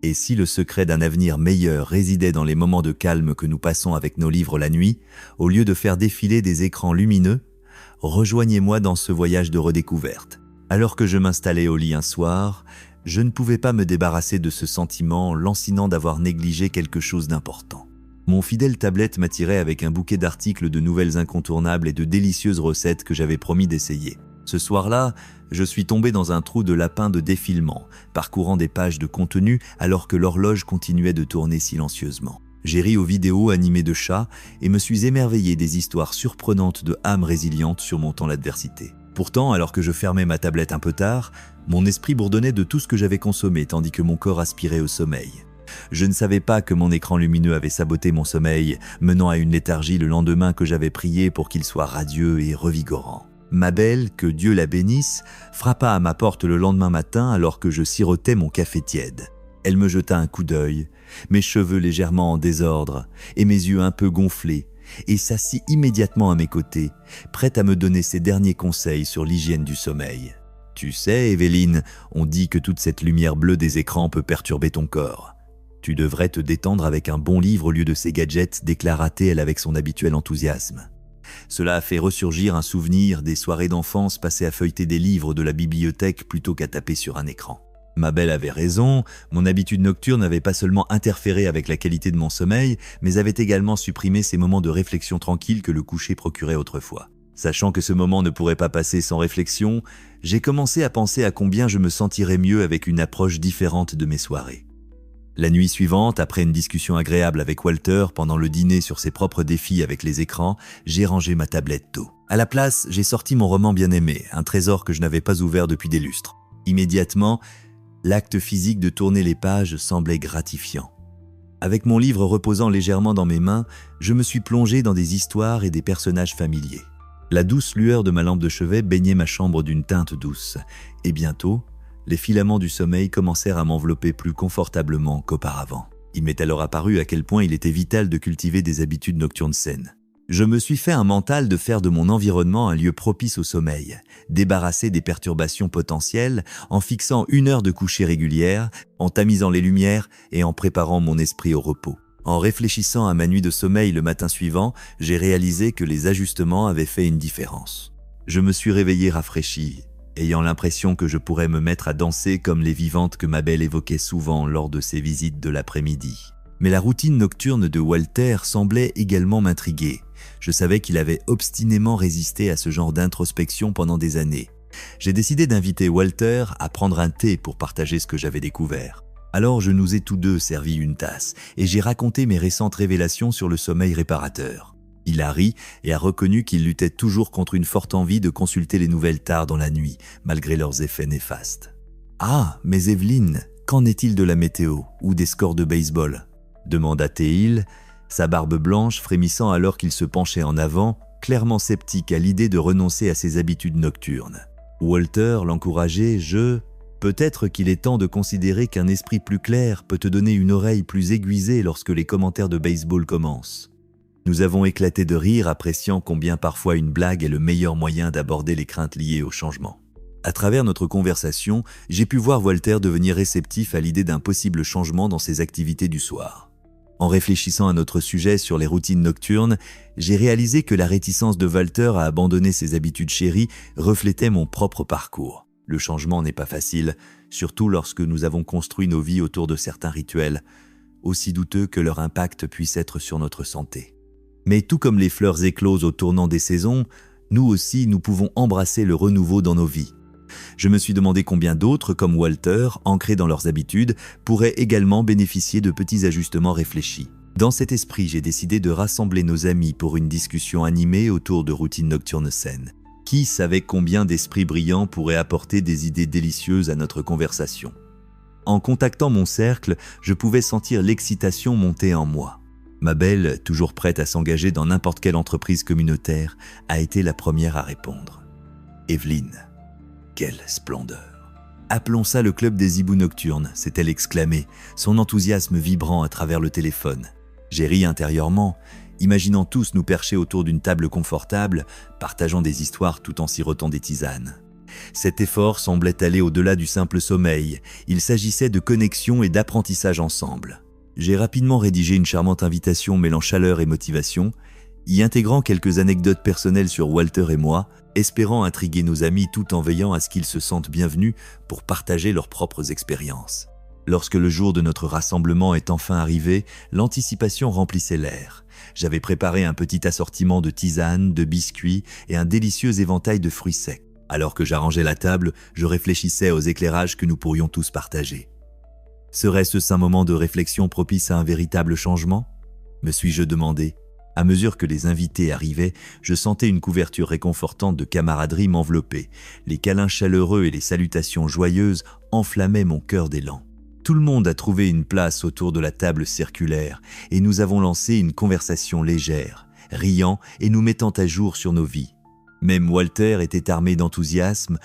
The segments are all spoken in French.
Et si le secret d'un avenir meilleur résidait dans les moments de calme que nous passons avec nos livres la nuit, au lieu de faire défiler des écrans lumineux, rejoignez-moi dans ce voyage de redécouverte. Alors que je m'installais au lit un soir, je ne pouvais pas me débarrasser de ce sentiment lancinant d'avoir négligé quelque chose d'important. Mon fidèle tablette m'attirait avec un bouquet d'articles de nouvelles incontournables et de délicieuses recettes que j'avais promis d'essayer. Ce soir-là, je suis tombé dans un trou de lapin de défilement, parcourant des pages de contenu alors que l'horloge continuait de tourner silencieusement. J'ai ri aux vidéos animées de chats et me suis émerveillé des histoires surprenantes de âmes résilientes surmontant l'adversité. Pourtant, alors que je fermais ma tablette un peu tard, mon esprit bourdonnait de tout ce que j'avais consommé tandis que mon corps aspirait au sommeil. Je ne savais pas que mon écran lumineux avait saboté mon sommeil, menant à une léthargie le lendemain que j'avais prié pour qu'il soit radieux et revigorant. Ma belle, que Dieu la bénisse, frappa à ma porte le lendemain matin alors que je sirotais mon café tiède. Elle me jeta un coup d'œil, mes cheveux légèrement en désordre et mes yeux un peu gonflés, et s'assit immédiatement à mes côtés, prête à me donner ses derniers conseils sur l'hygiène du sommeil. « Tu sais, Evelyne, on dit que toute cette lumière bleue des écrans peut perturber ton corps. Tu devrais te détendre avec un bon livre au lieu de ces gadgets, déclara-t-elle avec son habituel enthousiasme. Cela a fait ressurgir un souvenir des soirées d'enfance passées à feuilleter des livres de la bibliothèque plutôt qu'à taper sur un écran. Ma belle avait raison, mon habitude nocturne n'avait pas seulement interféré avec la qualité de mon sommeil, mais avait également supprimé ces moments de réflexion tranquille que le coucher procurait autrefois. Sachant que ce moment ne pourrait pas passer sans réflexion, j'ai commencé à penser à combien je me sentirais mieux avec une approche différente de mes soirées. La nuit suivante, après une discussion agréable avec Walter pendant le dîner sur ses propres défis avec les écrans, j'ai rangé ma tablette tôt. À la place, j'ai sorti mon roman bien-aimé, un trésor que je n'avais pas ouvert depuis des lustres. Immédiatement, l'acte physique de tourner les pages semblait gratifiant. Avec mon livre reposant légèrement dans mes mains, je me suis plongé dans des histoires et des personnages familiers. La douce lueur de ma lampe de chevet baignait ma chambre d'une teinte douce, et bientôt, les filaments du sommeil commencèrent à m'envelopper plus confortablement qu'auparavant. Il m'est alors apparu à quel point il était vital de cultiver des habitudes nocturnes saines. Je me suis fait un mental de faire de mon environnement un lieu propice au sommeil, débarrassé des perturbations potentielles en fixant une heure de coucher régulière, en tamisant les lumières et en préparant mon esprit au repos. En réfléchissant à ma nuit de sommeil le matin suivant, j'ai réalisé que les ajustements avaient fait une différence. Je me suis réveillé rafraîchi, ayant l'impression que je pourrais me mettre à danser comme les vivantes que ma belle évoquait souvent lors de ses visites de l'après-midi. Mais la routine nocturne de Walter semblait également m'intriguer. Je savais qu'il avait obstinément résisté à ce genre d'introspection pendant des années. J'ai décidé d'inviter Walter à prendre un thé pour partager ce que j'avais découvert. Alors je nous ai tous deux servi une tasse et j'ai raconté mes récentes révélations sur le sommeil réparateur. Il a ri et a reconnu qu'il luttait toujours contre une forte envie de consulter les nouvelles tard dans la nuit, malgré leurs effets néfastes. « Ah, mais Evelyne, qu'en est-il de la météo ou des scores de baseball ?» demanda-t-il, sa barbe blanche frémissant alors qu'il se penchait en avant, clairement sceptique à l'idée de renoncer à ses habitudes nocturnes. Walter l'encourageait, peut-être qu'il est temps de considérer qu'un esprit plus clair peut te donner une oreille plus aiguisée lorsque les commentaires de baseball commencent. Nous avons éclaté de rire, appréciant combien parfois une blague est le meilleur moyen d'aborder les craintes liées au changement. À travers notre conversation, j'ai pu voir Walter devenir réceptif à l'idée d'un possible changement dans ses activités du soir. En réfléchissant à notre sujet sur les routines nocturnes, j'ai réalisé que la réticence de Walter à abandonner ses habitudes chéries reflétait mon propre parcours. Le changement n'est pas facile, surtout lorsque nous avons construit nos vies autour de certains rituels, aussi douteux que leur impact puisse être sur notre santé. Mais tout comme les fleurs écloses au tournant des saisons, nous aussi nous pouvons embrasser le renouveau dans nos vies. Je me suis demandé combien d'autres, comme Walter, ancrés dans leurs habitudes, pourraient également bénéficier de petits ajustements réfléchis. Dans cet esprit, j'ai décidé de rassembler nos amis pour une discussion animée autour de routines nocturnes saines. Qui savait combien d'esprits brillants pourraient apporter des idées délicieuses à notre conversation? En contactant mon cercle, je pouvais sentir l'excitation monter en moi. Ma belle, toujours prête à s'engager dans n'importe quelle entreprise communautaire, a été la première à répondre. Evelyne, quelle splendeur! Appelons ça le club des hiboux nocturnes, s'est-elle exclamée, son enthousiasme vibrant à travers le téléphone. J'ai ri intérieurement, imaginant tous nous percher autour d'une table confortable, partageant des histoires tout en sirotant des tisanes. Cet effort semblait aller au-delà du simple sommeil. Il s'agissait de connexion et d'apprentissage ensemble. J'ai rapidement rédigé une charmante invitation mêlant chaleur et motivation, y intégrant quelques anecdotes personnelles sur Walter et moi, espérant intriguer nos amis tout en veillant à ce qu'ils se sentent bienvenus pour partager leurs propres expériences. Lorsque le jour de notre rassemblement est enfin arrivé, l'anticipation remplissait l'air. J'avais préparé un petit assortiment de tisanes, de biscuits et un délicieux éventail de fruits secs. Alors que j'arrangeais la table, je réfléchissais aux éclairages que nous pourrions tous partager. Serait-ce un moment de réflexion propice à un véritable changement ? Me suis-je demandé. À mesure que les invités arrivaient, je sentais une couverture réconfortante de camaraderie m'envelopper. Les câlins chaleureux et les salutations joyeuses enflammaient mon cœur d'élan. Tout le monde a trouvé une place autour de la table circulaire et nous avons lancé une conversation légère, riant et nous mettant à jour sur nos vies. Même Walter était armé d'enthousiasme,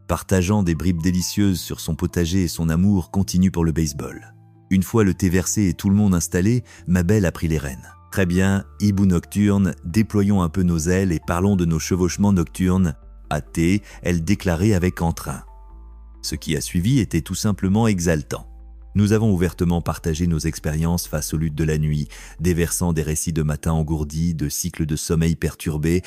partageant des bribes délicieuses sur son potager et son amour continu pour le baseball. Une fois le thé versé et tout le monde installé, ma belle a pris les rênes. « Très bien, hibou nocturne, déployons un peu nos ailes et parlons de nos chevauchements nocturnes. » À thé, elle déclarait avec entrain. Ce qui a suivi était tout simplement exaltant. Nous avons ouvertement partagé nos expériences face aux luttes de la nuit, déversant des récits de matins engourdis, de cycles de sommeil perturbés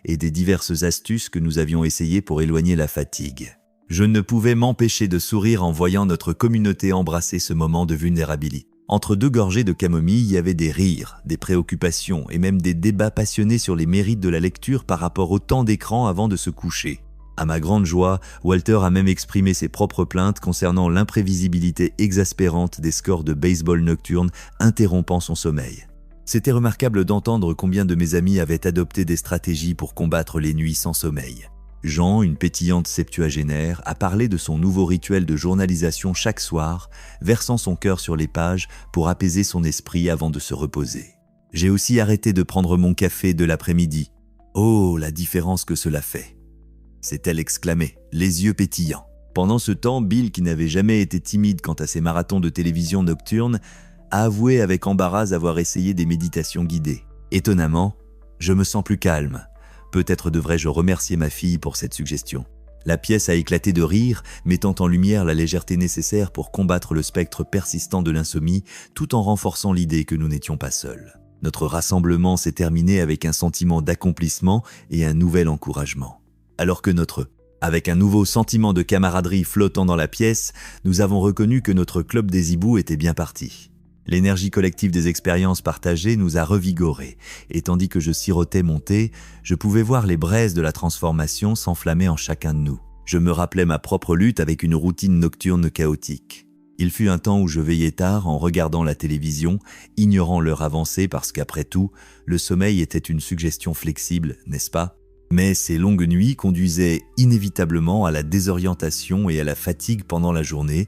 et des diverses astuces que nous avions essayées pour éloigner la fatigue. Je ne pouvais m'empêcher de sourire en voyant notre communauté embrasser ce moment de vulnérabilité. Entre deux gorgées de camomille, il y avait des rires, des préoccupations et même des débats passionnés sur les mérites de la lecture par rapport au temps d'écran avant de se coucher. À ma grande joie, Walter a même exprimé ses propres plaintes concernant l'imprévisibilité exaspérante des scores de baseball nocturne interrompant son sommeil. C'était remarquable d'entendre combien de mes amis avaient adopté des stratégies pour combattre les nuits sans sommeil. Jean, une pétillante septuagénaire, a parlé de son nouveau rituel de journalisation chaque soir, versant son cœur sur les pages pour apaiser son esprit avant de se reposer. J'ai aussi arrêté de prendre mon café de l'après-midi. Oh, la différence que cela fait! S'est-elle exclamée, les yeux pétillants. Pendant ce temps, Bill, qui n'avait jamais été timide quant à ses marathons de télévision nocturne, a avoué avec embarras avoir essayé des méditations guidées. Étonnamment, je me sens plus calme. Peut-être devrais-je remercier ma fille pour cette suggestion. La pièce a éclaté de rire, mettant en lumière la légèreté nécessaire pour combattre le spectre persistant de l'insomnie, tout en renforçant l'idée que nous n'étions pas seuls. Notre rassemblement s'est terminé avec un sentiment d'accomplissement et un nouvel encouragement. Alors que avec un nouveau sentiment de camaraderie flottant dans la pièce, nous avons reconnu que notre club des hiboux était bien parti. L'énergie collective des expériences partagées nous a revigorés, et tandis que je sirotais mon thé, je pouvais voir les braises de la transformation s'enflammer en chacun de nous. Je me rappelais ma propre lutte avec une routine nocturne chaotique. Il fut un temps où je veillais tard en regardant la télévision, ignorant l'heure avancée parce qu'après tout, le sommeil était une suggestion flexible, n'est-ce pas ? Mais ces longues nuits conduisaient inévitablement à la désorientation et à la fatigue pendant la journée,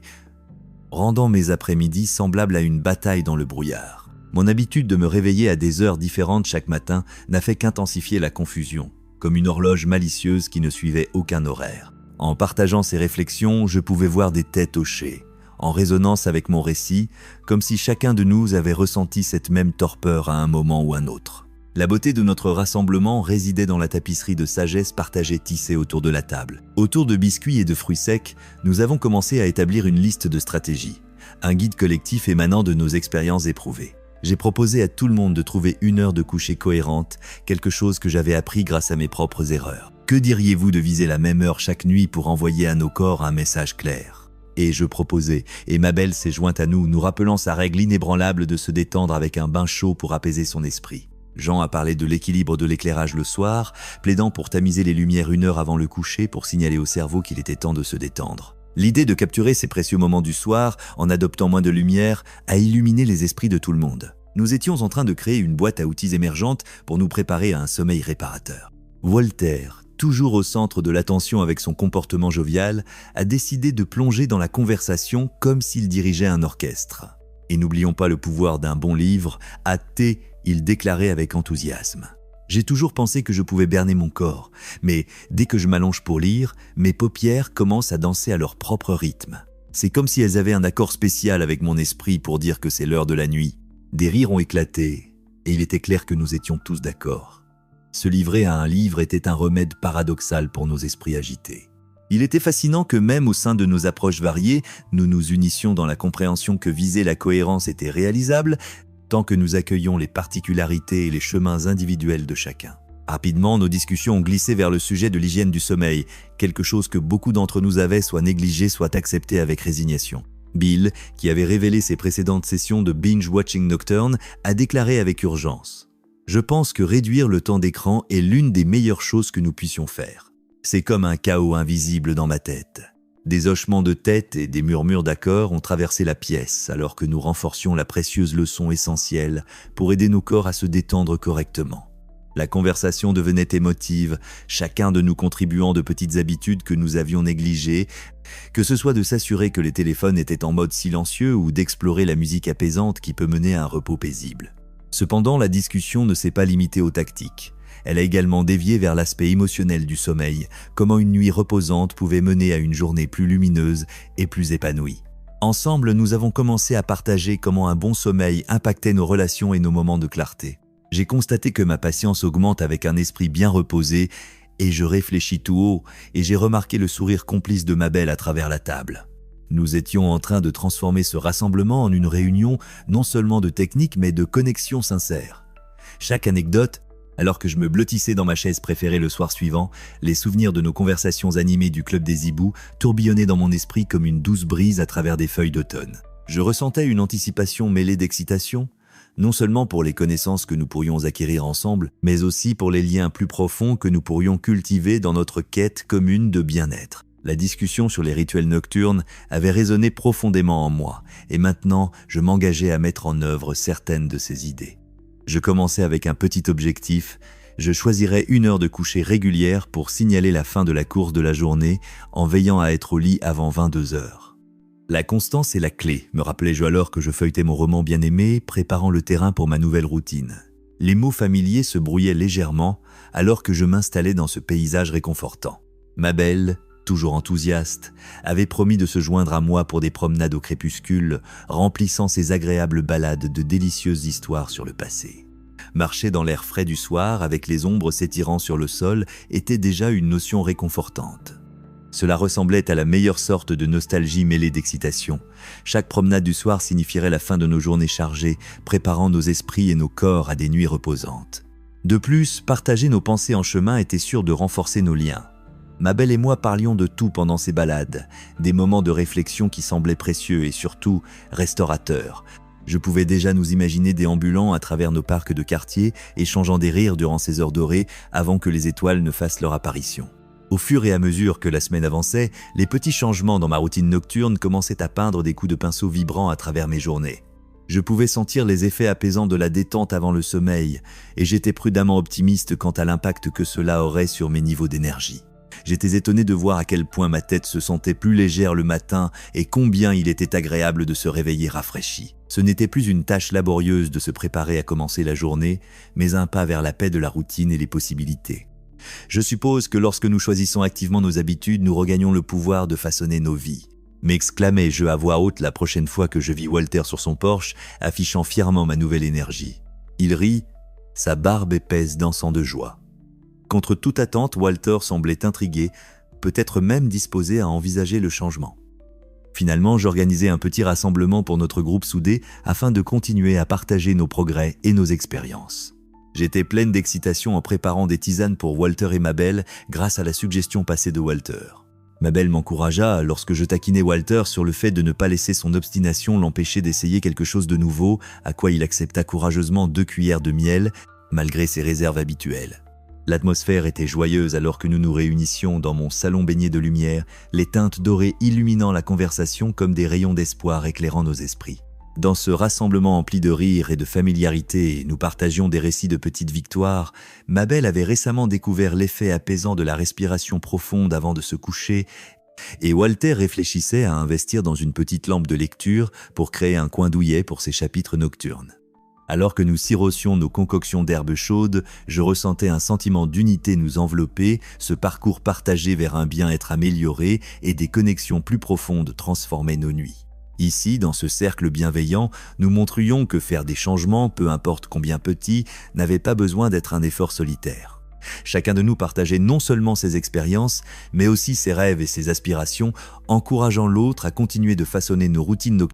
rendant mes après-midi semblables à une bataille dans le brouillard. Mon habitude de me réveiller à des heures différentes chaque matin n'a fait qu'intensifier la confusion, comme une horloge malicieuse qui ne suivait aucun horaire. En partageant ces réflexions, je pouvais voir des têtes hochées, en résonance avec mon récit, comme si chacun de nous avait ressenti cette même torpeur à un moment ou un autre. La beauté de notre rassemblement résidait dans la tapisserie de sagesse partagée tissée autour de la table. Autour de biscuits et de fruits secs, nous avons commencé à établir une liste de stratégies, un guide collectif émanant de nos expériences éprouvées. J'ai proposé à tout le monde de trouver une heure de coucher cohérente, quelque chose que j'avais appris grâce à mes propres erreurs. Que diriez-vous de viser la même heure chaque nuit pour envoyer à nos corps un message clair ? Et je proposais, et ma belle s'est jointe à nous, nous rappelant sa règle inébranlable de se détendre avec un bain chaud pour apaiser son esprit. Jean a parlé de l'équilibre de l'éclairage le soir, plaidant pour tamiser les lumières une heure avant le coucher pour signaler au cerveau qu'il était temps de se détendre. L'idée de capturer ces précieux moments du soir, en adoptant moins de lumière, a illuminé les esprits de tout le monde. Nous étions en train de créer une boîte à outils émergente pour nous préparer à un sommeil réparateur. Walter, toujours au centre de l'attention avec son comportement jovial, a décidé de plonger dans la conversation comme s'il dirigeait un orchestre. Et n'oublions pas le pouvoir d'un bon livre, à thé, il déclarait avec enthousiasme. J'ai toujours pensé que je pouvais berner mon corps, mais dès que je m'allonge pour lire, mes paupières commencent à danser à leur propre rythme. C'est comme si elles avaient un accord spécial avec mon esprit pour dire que c'est l'heure de la nuit. Des rires ont éclaté, et il était clair que nous étions tous d'accord. Se livrer à un livre était un remède paradoxal pour nos esprits agités. Il était fascinant que même au sein de nos approches variées, nous nous unissions dans la compréhension que viser la cohérence était réalisable, tant que nous accueillions les particularités et les chemins individuels de chacun. Rapidement, nos discussions ont glissé vers le sujet de l'hygiène du sommeil, quelque chose que beaucoup d'entre nous avaient soit négligé, soit accepté avec résignation. Bill, qui avait révélé ses précédentes sessions de binge-watching nocturne, a déclaré avec urgence « Je pense que réduire le temps d'écran est l'une des meilleures choses que nous puissions faire. C'est comme un chaos invisible dans ma tête. » Des hochements de tête et des murmures d'accords ont traversé la pièce alors que nous renforcions la précieuse leçon essentielle pour aider nos corps à se détendre correctement. La conversation devenait émotive, chacun de nous contribuant de petites habitudes que nous avions négligées, que ce soit de s'assurer que les téléphones étaient en mode silencieux ou d'explorer la musique apaisante qui peut mener à un repos paisible. Cependant, la discussion ne s'est pas limitée aux tactiques. Elle a également dévié vers l'aspect émotionnel du sommeil, comment une nuit reposante pouvait mener à une journée plus lumineuse et plus épanouie. Ensemble, nous avons commencé à partager comment un bon sommeil impactait nos relations et nos moments de clarté. J'ai constaté que ma patience augmente avec un esprit bien reposé et je réfléchis tout haut et j'ai remarqué le sourire complice de Mabel à travers la table. Nous étions en train de transformer ce rassemblement en une réunion non seulement de technique mais de connexion sincère. Chaque anecdote, alors que je me blottissais dans ma chaise préférée le soir suivant, les souvenirs de nos conversations animées du Club des Hiboux tourbillonnaient dans mon esprit comme une douce brise à travers des feuilles d'automne. Je ressentais une anticipation mêlée d'excitation, non seulement pour les connaissances que nous pourrions acquérir ensemble, mais aussi pour les liens plus profonds que nous pourrions cultiver dans notre quête commune de bien-être. La discussion sur les rituels nocturnes avait résonné profondément en moi, et maintenant je m'engageais à mettre en œuvre certaines de ces idées. Je commençais avec un petit objectif, je choisirais 1 heure de coucher régulière pour signaler la fin de la course de la journée en veillant à être au lit avant 22 heures. La constance est la clé, me rappelais-je alors que je feuilletais mon roman bien-aimé, préparant le terrain pour ma nouvelle routine. Les mots familiers se brouillaient légèrement alors que je m'installais dans ce paysage réconfortant. Mabel, toujours enthousiaste, avait promis de se joindre à moi pour des promenades au crépuscule, remplissant ses agréables balades de délicieuses histoires sur le passé. Marcher dans l'air frais du soir, avec les ombres s'étirant sur le sol, était déjà une notion réconfortante. Cela ressemblait à la meilleure sorte de nostalgie mêlée d'excitation. Chaque promenade du soir signifierait la fin de nos journées chargées, préparant nos esprits et nos corps à des nuits reposantes. De plus, partager nos pensées en chemin était sûr de renforcer nos liens. Mabel et moi parlions de tout pendant ces balades, des moments de réflexion qui semblaient précieux et surtout restaurateurs. Je pouvais déjà nous imaginer déambulant à travers nos parcs de quartier, échangeant des rires durant ces heures dorées avant que les étoiles ne fassent leur apparition. Au fur et à mesure que la semaine avançait, les petits changements dans ma routine nocturne commençaient à peindre des coups de pinceau vibrants à travers mes journées. Je pouvais sentir les effets apaisants de la détente avant le sommeil, et j'étais prudemment optimiste quant à l'impact que cela aurait sur mes niveaux d'énergie. J'étais étonné de voir à quel point ma tête se sentait plus légère le matin et combien il était agréable de se réveiller rafraîchi. Ce n'était plus une tâche laborieuse de se préparer à commencer la journée, mais un pas vers la paix de la routine et les possibilités. Je suppose que lorsque nous choisissons activement nos habitudes, nous regagnons le pouvoir de façonner nos vies. M'exclamai-je à voix haute la prochaine fois que je vis Walter sur son porche, affichant fièrement ma nouvelle énergie. Il rit, sa barbe épaisse dansant de joie. Contre toute attente, Walter semblait intrigué, peut-être même disposé à envisager le changement. Finalement, j'organisai un petit rassemblement pour notre groupe soudé afin de continuer à partager nos progrès et nos expériences. J'étais pleine d'excitation en préparant des tisanes pour Walter et Mabel grâce à la suggestion passée de Walter. Mabel m'encouragea lorsque je taquinais Walter sur le fait de ne pas laisser son obstination l'empêcher d'essayer quelque chose de nouveau, à quoi il accepta courageusement 2 cuillères de miel, malgré ses réserves habituelles. L'atmosphère était joyeuse alors que nous nous réunissions dans mon salon baigné de lumière, les teintes dorées illuminant la conversation comme des rayons d'espoir éclairant nos esprits. Dans ce rassemblement empli de rire et de familiarité, nous partagions des récits de petites victoires. Mabel avait récemment découvert l'effet apaisant de la respiration profonde avant de se coucher, et Walter réfléchissait à investir dans une petite lampe de lecture pour créer un coin douillet pour ses chapitres nocturnes. Alors que nous sirocions nos concoctions d'herbes chaudes, je ressentais un sentiment d'unité nous envelopper, ce parcours partagé vers un bien-être amélioré et des connexions plus profondes transformaient nos nuits. Ici, dans ce cercle bienveillant, nous montrions que faire des changements, peu importe combien petits, n'avait pas besoin d'être un effort solitaire. Chacun de nous partageait non seulement ses expériences, mais aussi ses rêves et ses aspirations, encourageant l'autre à continuer de façonner nos routines nocturnes